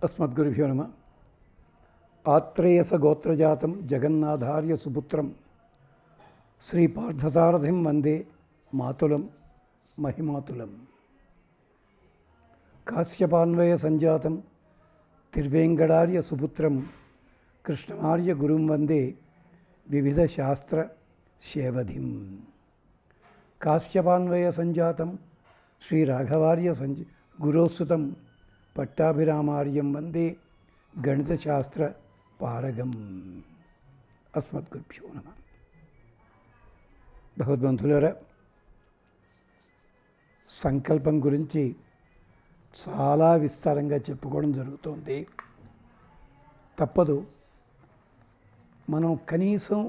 అస్మద్గురుభ్యో నమ. ఆత్రేయస గోత్రజాతం జగన్నాథార్య సుపుత్రం శ్రీపార్థసారథిం వందే మాతులం మహిమాతులం. కాశ్యపాన్వయ సంజాతం తిర్వేంగడార్య సుపుత్రం కృష్ణమార్య గురుం వందే వివిధ శాస్త్ర సేవధిం. కాశ్యపాన్వయ సంజాతం శ్రీ రాఘవార్య గురోసుతం పట్టాభిరామార్యం వందే గణితశాస్త్ర పారగం. అస్మద్గురుభ్యో నమ. భగవద్బంధులారా, సంకల్పం గురించి చాలా విస్తారంగా చెప్పుకోవడం జరుగుతోంది. తప్పదు. మనం కనీసం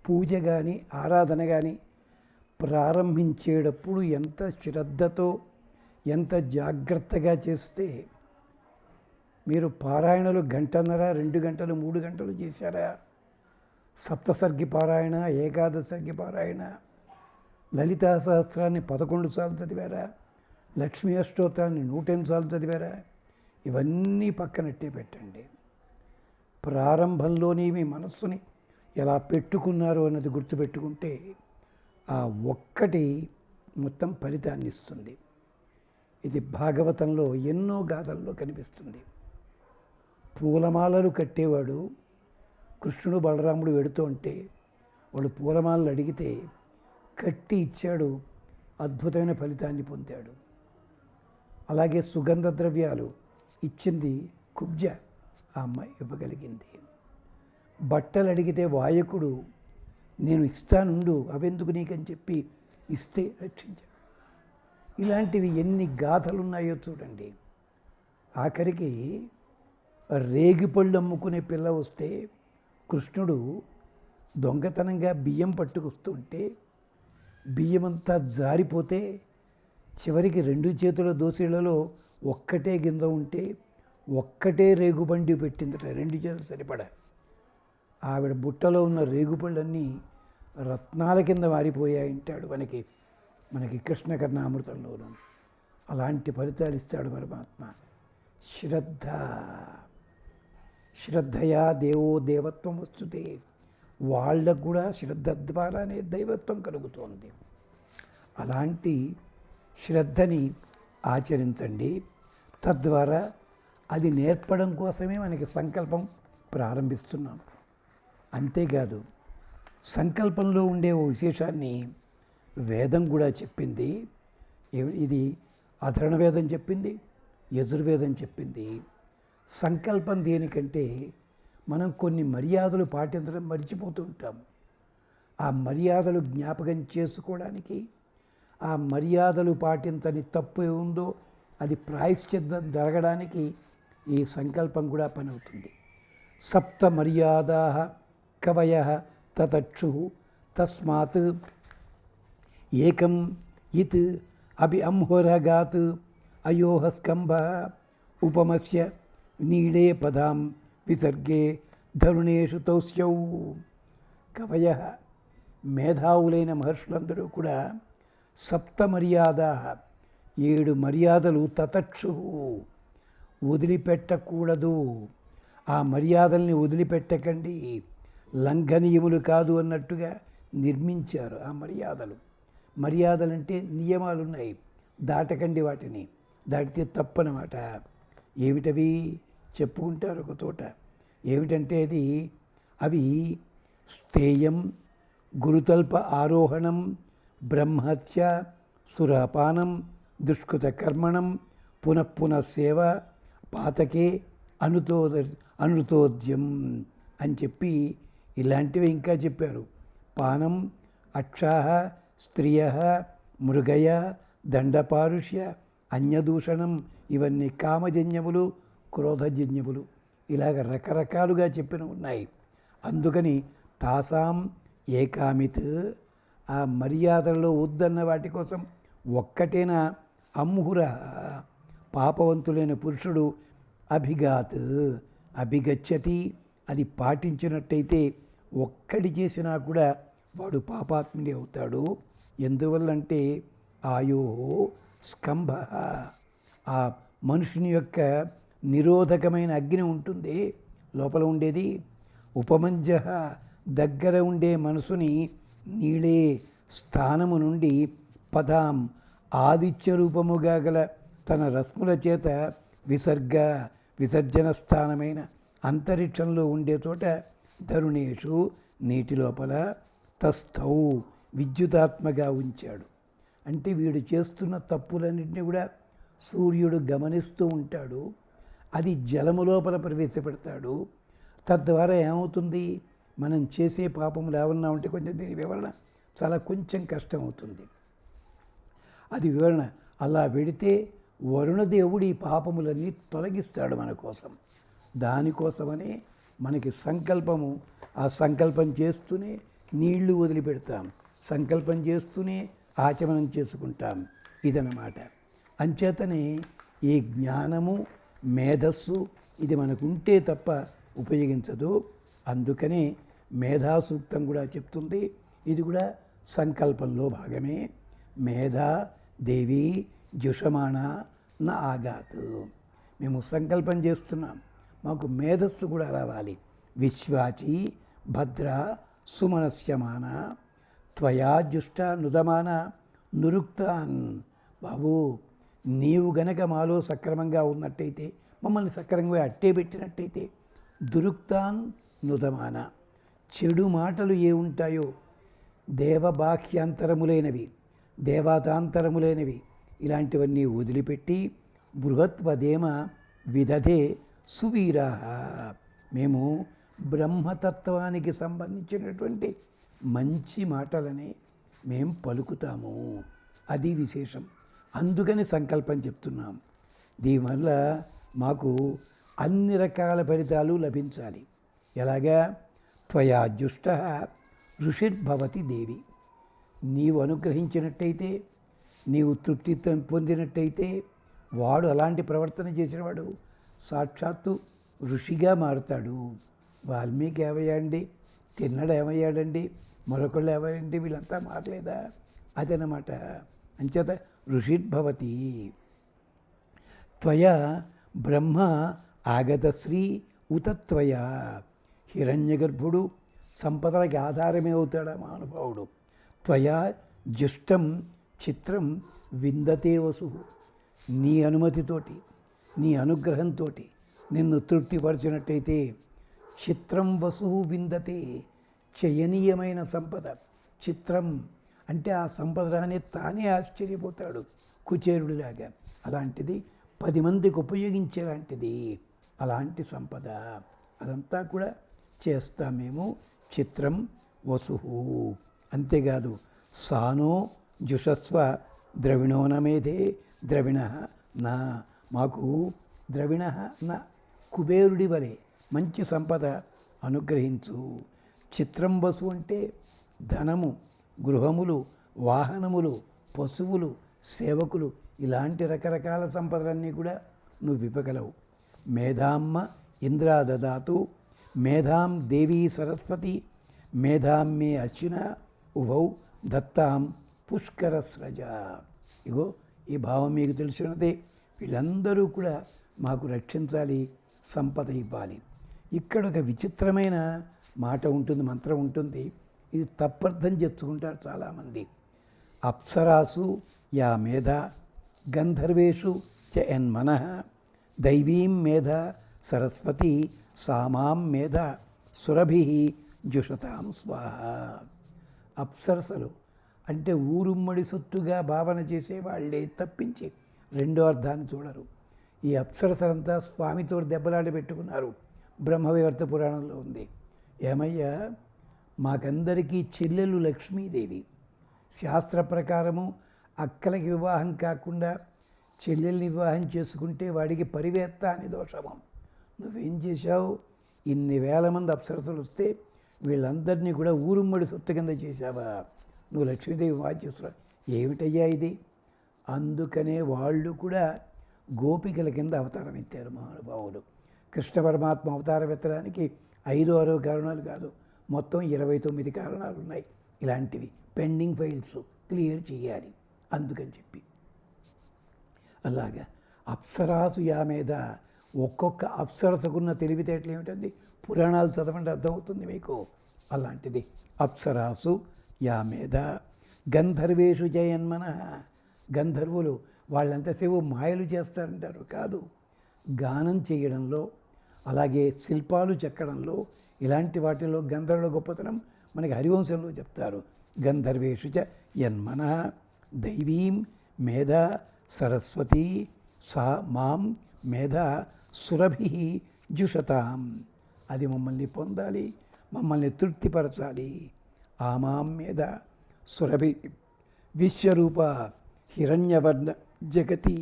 పూజ కానీ ఆరాధన కానీ ప్రారంభించేటప్పుడు ఎంత శ్రద్ధతో ఎంత జాగ్రత్తగా చేస్తే, మీరు పారాయణలు 1:30, 2 గంటలు, 3 గంటలు చేశారా? సప్తసర్గి పారాయణ, ఏకాదశర్గి పారాయణ, లలితా సహస్రాన్ని 11 సార్లు చదివారా? లక్ష్మీ అష్టోత్తరాన్ని 108 సార్లు చదివారా? ఇవన్నీ పక్కనట్టే పెట్టండి. ప్రారంభంలోనే మీ మనస్సుని ఎలా పెట్టుకున్నారో అన్నది గుర్తుపెట్టుకుంటే ఆ ఒక్కటి మొత్తం ఫలితాన్ని ఇస్తుంది. ఇది భాగవతంలో ఎన్నో గాథల్లో కనిపిస్తుంది. పూలమాలలు కట్టేవాడు కృష్ణుడు బలరాముడు వెడుతూ ఉంటే వాడు పూలమాలలు అడిగితే కట్టి ఇచ్చాడు, అద్భుతమైన ఫలితాన్ని పొందాడు. అలాగే సుగంధ ద్రవ్యాలు ఇచ్చింది కుబ్జ, ఆ అమ్మాయి ఇవ్వగలిగింది. బట్టలు అడిగితే వాయకుడు నేను ఇస్తానుండు, అవెందుకు నీకని చెప్పి ఇస్తే రక్షించాడు. ఇలాంటివి ఎన్ని గాథలున్నాయో చూడండి. ఆఖరికి రేగిపళ్ళు అమ్ముకునే పిల్ల వస్తే కృష్ణుడు దొంగతనంగా బియ్యం పట్టుకొస్తుంటే బియ్యమంతా జారిపోతే చివరికి 2 చేతుల దోసిళ్లలో ఒక్కటే గింజ ఉంటే ఒక్కటే రేగుబండి పెట్టిందట, 2 చేతులు సరిపడా. ఆవిడ బుట్టలో ఉన్న రేగుపళ్ళన్నీ రత్నాల కింద మారిపోయాయంటాడు మనకి కృష్ణ కర్ణామృతంలోనూ. అలాంటి ఫలితాలు ఇస్తాడు పరమాత్మ. శ్రద్ధయా దేవో దేవత్వం వస్తుతే, వాళ్ళకు కూడా శ్రద్ధ ద్వారానే దైవత్వం కలుగుతోంది. అలాంటి శ్రద్ధని ఆచరించండి. తద్వారా అది నేర్పడం కోసమే మనకి సంకల్పం ప్రారంభిస్తున్నాం. అంతేకాదు, సంకల్పంలో ఉండే ఓ విశేషాన్ని వేదం కూడా చెప్పింది. ఇది అధర్ణ వేదం చెప్పింది, యజుర్వేదం చెప్పింది. సంకల్పం దేనికంటే మనం కొన్ని మర్యాదలు పాటించడం మర్చిపోతుంటాం. ఆ మర్యాదలు జ్ఞాపకం చేసుకోవడానికి, ఆ మర్యాదలు పాటించని తప్పు ఉందో అది ప్రాయశ్చిత్తం జరగడానికి ఈ సంకల్పం కూడా పని అవుతుంది. సప్త మర్యాదా కవయ తతక్షు తస్మాత్ ఏకం ఇత్ అభి అంహోరగాత్ అయోహ స్కంభ ఉపమస్య నీడే పదాం విసర్గే ధరుణేషు తౌస్యౌ. కవయ, మేధావులైన మహర్షులందరూ కూడా సప్త మర్యాద, 7 మర్యాదలు తతక్షు, వదిలిపెట్టకూడదు. ఆ మర్యాదల్ని వదిలిపెట్టకండి, లంఘనీయములు కాదు అన్నట్టుగా నిర్మించారు ఆ మర్యాదలంటే నియమాలు ఉన్నాయి, దాటకండి, వాటిని దాటితే తప్పనమాట. ఏమిటవి చెప్పుకుంటారు ఒక చోట. ఏమిటంటే అవి స్థేయం, గురుతల్ప ఆరోహణం, బ్రహ్మహత్య, సురాపానం, దుష్కృత కర్మణం, పునఃపునః సేవ, పాతకే అనుతోద్యం అని చెప్పి ఇలాంటివి ఇంకా చెప్పారు. పానం, అక్షాహ, స్త్రియ, మృగయ, దండపారుష్య, అన్యదూషణం, ఇవన్నీ కామజన్యములు, క్రోధజన్యములు. ఇలాగ రకరకాలుగా చెప్పిన ఉన్నాయి. అందుకని తాసాం ఏకామిత్, ఆ మర్యాదలలో వద్దన్న వాటి కోసం ఒక్కటేనా అంహుర, పాపవంతులైన పురుషుడు అభిగచ్చతి, అది పాటించినట్టయితే ఒక్కడి చేసినా కూడా వాడు పాపాత్ముడి అవుతాడు. ఎందువల్లంటే ఆయో స్కంభ, ఆ మనుషుని యొక్క నిరోధకమైన అగ్ని ఉంటుంది లోపల ఉండేది. ఉపమంజ దగ్గర ఉండే మనసుని నీళే స్థానము నుండి పదాం ఆదిత్య రూపముగా గల తన రశ్ముల చేత విసర్జన స్థానమైన అంతరిక్షంలో ఉండే చోట ధరుణేషు నీటి లోపల తస్థౌ విద్యుతాత్మగా ఉంచాడు. అంటే వీడు చేస్తున్న తప్పులన్నింటినీ కూడా సూర్యుడు గమనిస్తూ ఉంటాడు. అది జలము లోపల ప్రవేశపెడతాడు. తద్వారా ఏమవుతుంది, మనం చేసే పాపములు ఏమన్నా ఉంటే కొంచెం దీని వివరణ చాలా కొంచెం కష్టం అవుతుంది. అది వివరణ అలా పెడితే వరుణదేవుడు ఈ పాపములన్నీ తొలగిస్తాడు మన కోసం. దానికోసమనే మనకి సంకల్పము, ఆ సంకల్పం చేస్తూనే నీళ్లు వదిలిపెడతాం, సంకల్పం చేస్తూనే ఆచమనం చేసుకుంటాం. ఇదన్నమాట. అంచేతనే ఈ జ్ఞానము మేధస్సు ఇది మనకుంటే తప్ప ఉపయోగించదు. అందుకనే మేధాసూక్తం కూడా చెప్తుంది. ఇది కూడా సంకల్పంలో భాగమే. మేధా దేవి జుషమాణ నా ఆగాత్. మేము సంకల్పం చేస్తున్నాం, మాకు మేధస్సు కూడా రావాలి. విశ్వాచి భద్ర సుమనస్యమాన త్వయా జుష్ట నుదమాన నురుక్తాన్. బాబు, నీవు గనక మాలో సక్రమంగా ఉన్నట్టయితే, మమ్మల్ని సక్రమంగా అట్టే పెట్టినట్టయితే, దురుక్తాన్ నుదమాన, చెడు మాటలు ఏ ఉంటాయో దేవబాహ్యాంతరములైనవి దేవతాంతరములైనవి ఇలాంటివన్నీ వదిలిపెట్టి బృహత్వదేమ విదధే సువీరా, మేము బ్రహ్మతత్వానికి సంబంధించినటువంటి మంచి మాటలనే మేము పలుకుతాము. అది విశేషం. అందుకని సంకల్పం చెప్తున్నాం. దీనివల్ల మాకు అన్ని రకాల ఫలితాలు లభించాలి. ఎలాగా? త్వయా జుష్ట ఋషిర్భవతి దేవి, నీవు అనుగ్రహించినట్టయితే, నీవు తృప్తి పొందినట్టయితే, వాడు అలాంటి ప్రవర్తన చేసినవాడు సాక్షాత్తు ఋషిగా మారుతాడు. వాల్మీకి ఏమయ్యాడండి, తిన్నడు ఏమయ్యాడండి, మరొకళ్ళు ఏమయ్యండి, వీళ్ళంతా మారలేదా? అదనమాట. అంచేత ఋషిర్భవతి. త్వయా బ్రహ్మ ఆగతశ్రీ ఉతత్వయా, హిరణ్యగర్భుడు సంపదలకి ఆధారమే అవుతాడా మహానుభావుడు. త్వయా జుష్టం చిత్రం విందతే వసు, నీ అనుమతితోటి నీ అనుగ్రహంతో నిన్ను తృప్తిపరిచినట్టయితే చిత్రం వసు విందతే, చయనీయమైన సంపద. చిత్రం అంటే ఆ సంపద రానే తానే ఆశ్చర్యపోతాడు కుచేరుడిలాగా. అలాంటిది 10 మందికి ఉపయోగించేలాంటిది అలాంటి సంపద. అదంతా కూడా చేస్తాం మేము. చిత్రం వసు. అంతేకాదు సానో జుషస్వ ద్రవిణోనమేధే ద్రవిణ నా, మాకు ద్రవిణ నా కుబేరుడి వలె మంచి సంపద అనుగ్రహించు. చిత్రం వసు అంటే ధనము, గృహములు, వాహనములు, పశువులు, సేవకులు, ఇలాంటి రకరకాల సంపదలన్నీ కూడా నువ్వు ఇవ్వగలవు. మేధామ్మ ఇంద్రా దదాతు, మేధాం దేవీ సరస్వతి, మేధాం మే అశ్విన ఉభౌ దత్తాం పుష్కర స్రజ. ఇగో ఈ భావం మీకు తెలిసినదే. వీళ్ళందరూ కూడా మాకు రక్షించాలి, సంపద ఇవ్వాలి. ఇక్కడ ఒక విచిత్రమైన మాట ఉంటుంది, మంత్రం ఉంటుంది. ఇది తప్పర్థం చేసుకుంటారు చాలామంది. అప్సరాసు యా మేధ గంధర్వేషు చ యన్మనః దైవీం మేధ సరస్వతి సామాం మేధ సురభి జుషతాం స్వాహ. అప్సరసలు అంటే ఊరుమ్మడి సొత్తుగా భావన చేసేవాళ్ళే తప్పించి రెండో అర్థాన్ని చూడరు. ఈ అప్సరసలంతా స్వామితో దెబ్బలాడి పెట్టుకున్నారు. బ్రహ్మవైవర్త పురాణంలో ఉంది. ఏమయ్యా, మాకందరికీ చెల్లెలు లక్ష్మీదేవి. శాస్త్ర ప్రకారము అక్కలకి వివాహం కాకుండా చెల్లెల్ని వివాహం చేసుకుంటే వాడికి పరివేత్త అని దోషము. నువ్వేం చేశావు? ఇన్ని వేల మంది అప్సరసలు వస్తే వీళ్ళందరినీ కూడా ఊరుమ్మడి సొత్తు కింద చేశావా? నువ్వు లక్ష్మీదేవి వివాహం చేస్తున్నావు, ఏమిటయ్యా ఇది? అందుకనే వాళ్ళు కూడా గోపికల కింద అవతారం ఎత్తారు మహానుభావులు. కృష్ణ పరమాత్మ అవతారం ఎత్తడానికి 5-6 కారణాలు కాదు, మొత్తం 29 కారణాలు ఉన్నాయి. ఇలాంటివి పెండింగ్ ఫైల్స్ క్లియర్ చేయాలి అందుకని చెప్పి. అలాగా అప్సరాసు యా మీద ఒక్కొక్క అప్సరసకున్న తెలివితేటలు ఏమిటండి, పురాణాలు చదవండి అర్థమవుతుంది మీకు. అలాంటిది అప్సరాసు యా మేధ గంధర్వేషు జయన్మన. గంధర్వులు వాళ్ళంతసేపు మాయలు చేస్తారంటారు, కాదు, గానం చేయడంలో, అలాగే శిల్పాలు చెక్కడంలో, ఇలాంటి వాటిలో గంధర్వుల గొప్పతనం మనకి హరివంశంలో చెప్తారు. గంధర్వేషు చ యన్మన దైవీం మేధ సరస్వతి సా మాం మేధ సురభి జుషతాం. అది మమ్మల్ని పొందాలి, మమ్మల్ని తృప్తిపరచాలి. ఆ మాం మేధ సురభి విశ్వరూప హిరణ్యవర్ణ జగతి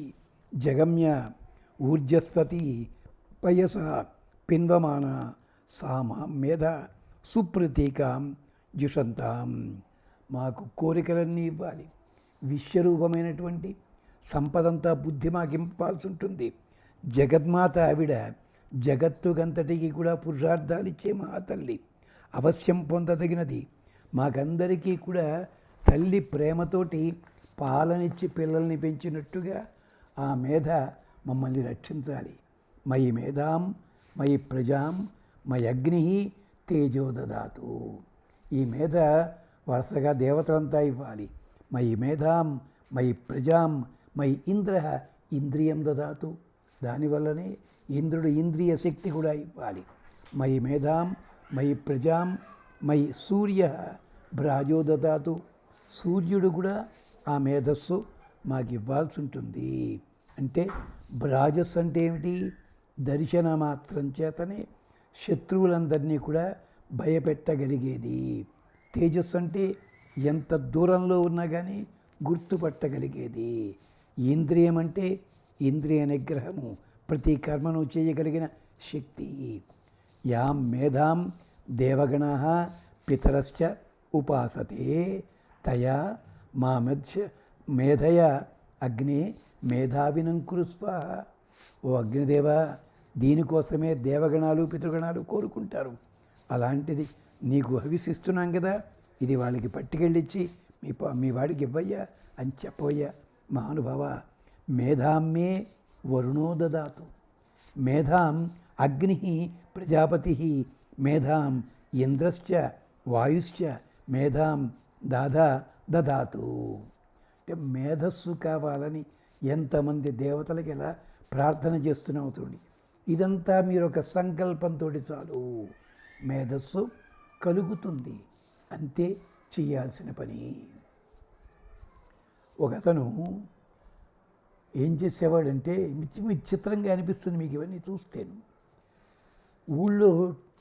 జగమ్య ఊర్జస్వతి పయస పిన్వమాన సా మాం మేధ సుప్రతీకాం జుషంతాం. మాకు కోరికలన్నీ ఇవ్వాలి, విశ్వరూపమైనటువంటి సంపదంతా బుద్ధి మాకు ఇవ్వాల్సి ఉంటుంది. జగన్మాత ఆవిడ, జగత్తుకంతటికి కూడా పురుషార్థాలు ఇచ్చే మహాతల్లి, అవశ్యం పొందదగినది. మాకందరికీ కూడా తల్లి ప్రేమతోటి పాలనిచ్చి పిల్లల్ని పెంచినట్టుగా ఆ మేధ మమ్మల్ని రక్షించాలి. మయి మేధాం మయి ప్రజాం మయి అగ్ని తేజో దదాతు. ఈ మేధ వరుసగా దేవతలంతా ఇవ్వాలి. మయి మేధాం మయి ప్రజాం మయి ఇంద్ర ఇంద్రియం దదాతు. దానివల్లనే ఇంద్రుడు ఇంద్రియ శక్తి కూడా ఇవ్వాలి. మయి మేధాం మయి ప్రజాం మయి సూర్య భ్రాజో దదాతు. సూర్యుడు కూడా ఆ మేధస్సు మాకు ఇవ్వాల్సి ఉంటుంది. అంటే భ్రాజస్సు అంటే ఏమిటి, దర్శన మాత్రం చేతనే శత్రువులందరినీ కూడా భయపెట్టగలిగేది. తేజస్సు అంటే ఎంత దూరంలో ఉన్నా కానీ గుర్తుపట్టగలిగేది. ఇంద్రియం అంటే ఇంద్రియ నిగ్రహము, ప్రతి కర్మను చేయగలిగిన శక్తి. యాం మేధాం దేవగణా పితరశ్చ ఉపాసతే తయా మా మధ్య మేధయ అగ్నే మేధావినం కురుస్వ. ఓ అగ్నిదేవ, దీనికోసమే దేవగణాలు పితృగణాలు కోరుకుంటారు. అలాంటిది నీకు హవిసిస్తున్నాం కదా, ఇది వాళ్ళకి పట్టుకెళ్ళిచ్చి మీ వాడికి ఇవ్వయ్యా అని చెప్పవయ్యా మహానుభావ. మేధామ్మే వరుణో దదాతు. మేధాం అగ్ని ప్రజాపతి మేధాం ఇంద్రశ్చ వాయుశ్చ మేధాం దదాతు. అంటే మేధస్సు కావాలని ఎంతమంది దేవతలకి ఎలా ప్రార్థన చేస్తున్నవుతుంది. ఇదంతా మీరు ఒక సంకల్పంతో చాలు, మేధస్సు కలుగుతుంది. అంతే చేయాల్సిన పని. ఒకతను ఏం చేసేవాడంటే, విచిత్రంగా అనిపిస్తుంది మీకు ఇవన్నీ చూస్తేను. ఊళ్ళో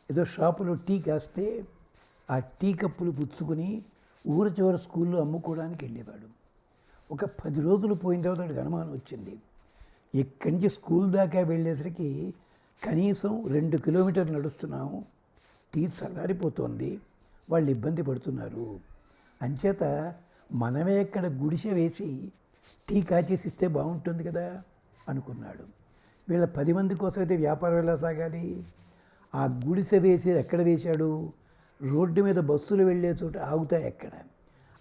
ఏదో షాపులో టీ కాస్తే ఆ టీ కప్పులు పుచ్చుకొని ఊరి చివరి స్కూల్లో అమ్ముకోవడానికి వెళ్ళేవాడు. ఒక 10 రోజులు పోయిన తర్వాత వాడికి అనుమానం వచ్చింది. ఇక్కడి నుంచి స్కూల్ దాకా వెళ్ళేసరికి కనీసం 2 కిలోమీటర్లు నడుస్తున్నాము, టీ చల్లారిపోతోంది, వాళ్ళు ఇబ్బంది పడుతున్నారు. అంచేత మనమే ఇక్కడ గుడిసె వేసి టీ కాచేసి ఇస్తే బాగుంటుంది కదా అనుకున్నాడు. వీళ్ళ 10 మంది కోసం అయితే వ్యాపారం ఎలా సాగాలి? ఆ గుడిసె వేసి ఎక్కడ వేశాడు? రోడ్డు మీద బస్సులు వెళ్ళే చోట ఆగుతాయి ఎక్కడ,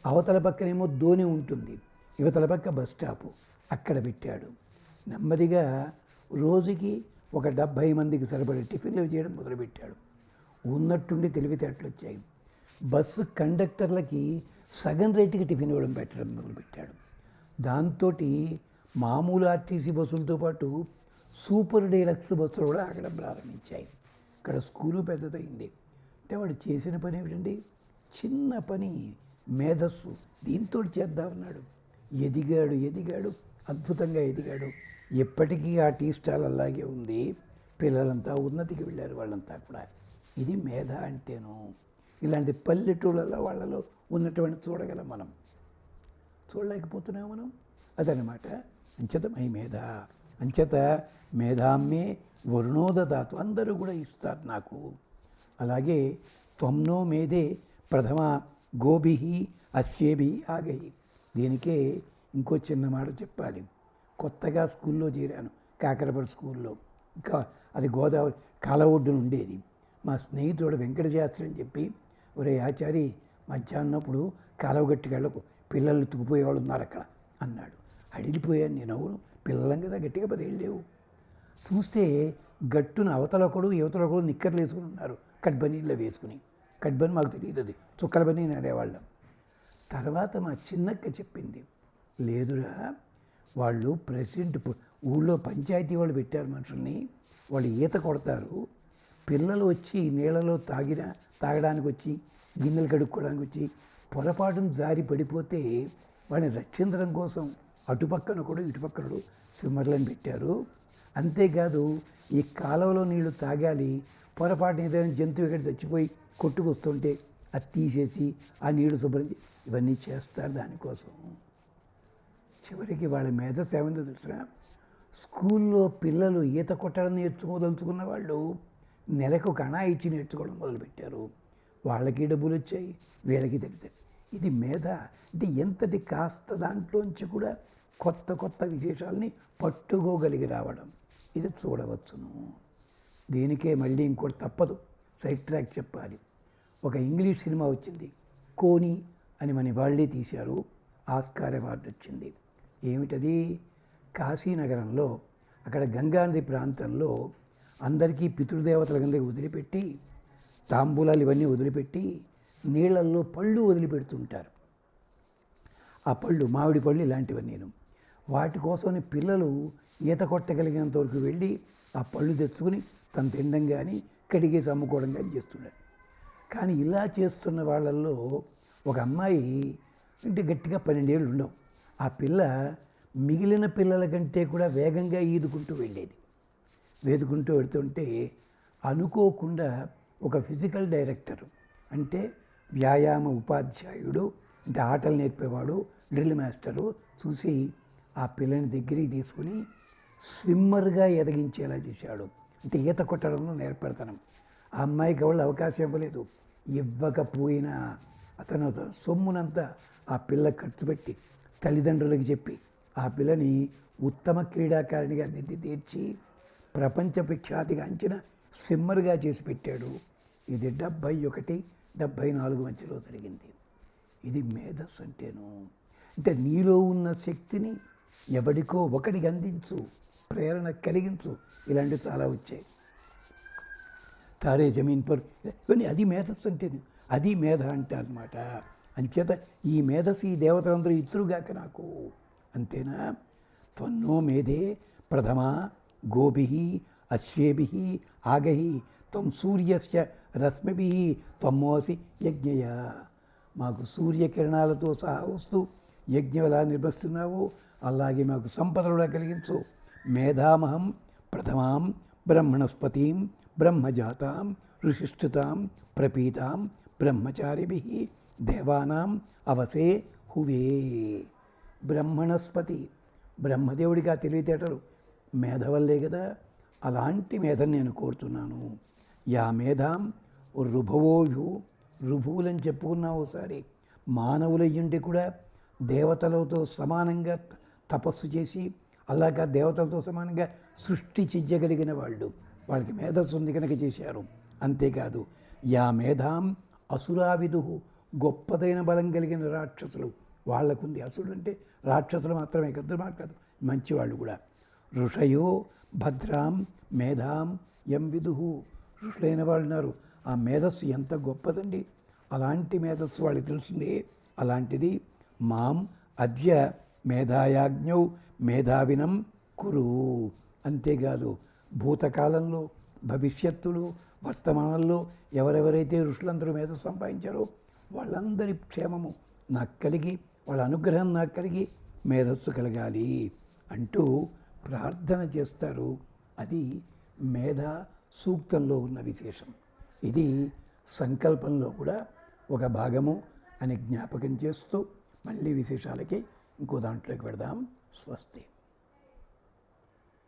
అవతల పక్కనేమో ధోని ఉంటుంది, యువతల పక్క బస్ స్టాపు, అక్కడ పెట్టాడు. నెమ్మదిగా రోజుకి ఒక 70 మందికి సరిపడే టిఫిన్లు చేయడం మొదలుపెట్టాడు. ఉన్నట్టుండి తెలివితేటలు వచ్చాయి. బస్సు కండక్టర్లకి సగం రేటుకి టిఫిన్ ఇవ్వడం పెట్టడం మొదలుపెట్టాడు. దాంతో మామూలు ఆర్టీసీ బస్సులతో పాటు సూపర్ డీలక్స్ బస్సులు కూడా ఆగడం ప్రారంభించాయి. ఇక్కడ స్కూలు పెద్దదైంది. అంటే వాడు చేసిన పని ఏమిటండి, చిన్న పని, మేధస్సు, దీంతో చేద్దామన్నాడు. ఎదిగాడు, అద్భుతంగా ఎదిగాడు. ఎప్పటికీ ఆ టీ స్టాల్ అలాగే ఉంది. పిల్లలంతా ఉన్నతికి వెళ్ళారు వాళ్ళంతా కూడా. ఇది మేధ అంటేను. ఇలాంటి పల్లెటూళ్ళలో వాళ్ళలో ఉన్నటువంటి చూడగలం మనం, చూడలేకపోతున్నాం మనం. అదనమాట. అంచేత మై మేధ, అంచేత మేధామ్మే వరుణో దదాతు. అందరూ కూడా ఇస్తారు నాకు. అలాగే త్వమ్నో మేధే ప్రథమ గోభి అస్యేభి ఆగై. దీనికే ఇంకో చిన్న మాట చెప్పాలి. కొత్తగా స్కూల్లో చేరాను, కాకరపల్లి స్కూల్లో. ఇంకా అది గోదావరి కాల ఒడ్డున ఉండేది. మా స్నేహితుడు వెంకటశాస్త్రి అని చెప్పి, ఒరే ఆచారి, మధ్యాహ్నప్పుడు కాలువ గట్టికి వెళ్ళకు, పిల్లలు తుకుపోయేవాళ్ళు ఉన్నారు అక్కడ అన్నాడు. అడిగిపోయాను నేను. అవును, పిల్లలం కదా, గట్టిగా 10 ఏళ్ళు లేవు. చూస్తే గట్టున అవతలొకడు యువతలొకడు నిక్కర్లు వేసుకుని ఉన్నారు, కట్బనీల్లో వేసుకుని. కట్బని మాకు తెలియదు, అది చుక్కల బనీ అనేవాళ్ళం. తర్వాత మా చిన్నక్క చెప్పింది, లేదురా వాళ్ళు ప్రెసిడెంట్ ఊళ్ళో పంచాయతీ వాళ్ళు పెట్టారు మనుషుల్ని, వాళ్ళు ఈత కొడతారు, పిల్లలు వచ్చి నీళ్ళలో తాగడానికి వచ్చి గిన్నెలు కడుక్కోవడానికి వచ్చి పొరపాటును జారి పడిపోతే వాళ్ళని రక్షించడం కోసం అటుపక్కనొకడు ఇటుపక్కనడు స్విమ్మర్లను పెట్టారు. అంతేకాదు ఈ కాలువలో నీళ్లు తాగాలి, పొరపాటు ఏదైనా జంతువు ఇక్కడ చచ్చిపోయి కొట్టుకొస్తుంటే అది తీసేసి ఆ నీళ్లు శుభ్రం ఇవన్నీ చేస్తారు దానికోసం. చివరికి వాళ్ళ మేధస్సు ఏమైందో తెలుసా, స్కూల్లో పిల్లలు ఈత కొట్టడం నేర్చుకోదలుచుకున్న వాళ్ళు నెలకు ఒక అణా ఇచ్చి నేర్చుకోవడం మొదలుపెట్టారు. వాళ్ళకి డబ్బులు వచ్చాయి, వీళ్ళకి తెలిసాయి. ఇది మేధ అంటే ఎంతటి కాస్త దాంట్లోంచి కూడా కొత్త కొత్త విశేషాలని పట్టుకోగలిగి రావడం, ఇది చూడవచ్చును. దీనికే మళ్ళీ ఇంకోటి తప్పదు, సైడ్ ట్రాక్ చెప్పాలి. ఒక ఇంగ్లీష్ సినిమా వచ్చింది, కోని అని మన వాళ్ళే తీశారు, ఆస్కార్ అవార్డు వచ్చింది. ఏమిటది? కాశీనగరంలో అక్కడ గంగానది ప్రాంతంలో అందరికీ పితృదేవతల కింద వదిలిపెట్టి తాంబూలాలు ఇవన్నీ వదిలిపెట్టి నీళ్ళల్లో పళ్ళు వదిలిపెడుతుంటారు. ఆ పళ్ళు మామిడి పళ్ళు ఇలాంటివన్నీ. వాటి కోసం పిల్లలు ఈత కొట్టగలిగినంత వరకు వెళ్ళి ఆ పళ్ళు తెచ్చుకుని తను తినడం కానీ కడిగేసి అమ్ముకోవడం కానీ చేస్తున్నాడు. కానీ ఇలా చేస్తున్న వాళ్ళల్లో ఒక అమ్మాయి అంటే గట్టిగా 12 ఏళ్ళు ఉండవు. ఆ పిల్ల మిగిలిన పిల్లల కంటే కూడా వేగంగా ఈదుకుంటూ వెళ్ళేది. వేదుకుంటూ వెళుతుంటే అనుకోకుండా ఒక ఫిజికల్ డైరెక్టర్ అంటే వ్యాయామ ఉపాధ్యాయుడు అంటే ఆటలు నేర్పేవాడు, డ్రిల్ మాస్టరు చూసి ఆ పిల్లని దగ్గరికి తీసుకుని స్విమ్మర్గా ఎదిగించేలా చేశాడు. అంటే ఈత కొట్టడంలో నేర్పెడతాను. ఆ అమ్మాయికి ఎవరు అవకాశం ఇవ్వలేదు. ఇవ్వకపోయినా అతను సొమ్మునంతా ఆ పిల్ల ఖర్చు పెట్టి తల్లిదండ్రులకు చెప్పి ఆ పిల్లని ఉత్తమ క్రీడాకారిణిగా దిద్ది తీర్చి ప్రపంచ విఖ్యాతిగాంచిన స్విమ్మర్గా చేసి పెట్టాడు. ఇది 71, 74 మధ్యలో జరిగింది. ఇది మేధస్సు అంటేను. అంటే నీలో ఉన్న శక్తిని ఎవడికో ఒకడికి అందించు, ప్రేరణ కలిగించు. ఇలాంటివి చాలా వచ్చాయి. తారే జమీన్ పర్ కానీ అది మేధస్సు అంటేను, అది మేధ అంటారు అన్నమాట. అంచేత ఈ మేధస్సు ఈ దేవతలందరూ ఇత్రుగాక నాకు, అంతేనా? త్వన్నో మేధే ప్రథమ గోభి అశ్వేభి ఆగై త్వం సూర్యస్య రశ్మిభి త్వమోసి యజ్ఞయ. మాకు సూర్యకిరణాలతో సహా వస్తూ యజ్ఞం ఎలా నిర్వహిస్తున్నావో అలాగే మాకు సంపదలు కలిగించు. మేధామహం ప్రథమాం బ్రహ్మణస్పతిం బ్రహ్మజాతాం ఋషిష్ఠితాం ప్రపీతాం బ్రహ్మచారిభి దేవానాం అవసే హువే. బ్రహ్మణస్పతి బ్రహ్మదేవుడికి ఆ తెలివితేటలు మేధ వల్లే కదా. అలాంటి మేధను నేను కోరుతున్నాను. యా మేధాం రుభవోయు, రుభువులని చెప్పుకున్నావు ఒకసారి. మానవులయ్యుండి కూడా దేవతలతో సమానంగా తపస్సు చేసి అలాగా దేవతలతో సమానంగా సృష్టి చెయ్యగలిగిన వాళ్ళు, వాళ్ళకి మేధస్సు ఉంది కనుక చేశారు. అంతేకాదు యా మేధాం అసురావిదు, గొప్పదైన బలం కలిగిన రాక్షసులు వాళ్ళకుంది. అసురుడు అంటే రాక్షసులు మాత్రమే కదా, కాదు మంచివాళ్ళు కూడా. ఋషయో భద్రాం మేధాం యం విదుహు, ఋషులైన వాళ్ళు ఉన్నారు. ఆ మేధస్సు ఎంత గొప్పదండి. అలాంటి మేధస్సు వాళ్ళకి తెలుస్తుంది. అలాంటిది మాం అద్య మేధాయాజ్ఞౌ మేధావినం కురు. అంతేకాదు భూతకాలంలో భవిష్యత్తులో వర్తమానంలో ఎవరెవరైతే ఋషులందరూ మేధస్సు సంపాదించారో వాళ్ళందరి క్షేమము నాకు కలిగి, వాళ్ళ అనుగ్రహం నాకు కలిగి మేధస్సు కలగాలి అంటూ ప్రార్థన చేస్తారు. అది మేధ సూక్తంలో ఉన్న విశేషం. ఇది సంకల్పంలో కూడా ఒక భాగము అని జ్ఞాపకం చేస్తూ మళ్ళీ విశేషాలకి ఇంకో దాంట్లోకి పెడదాం. స్వస్తి.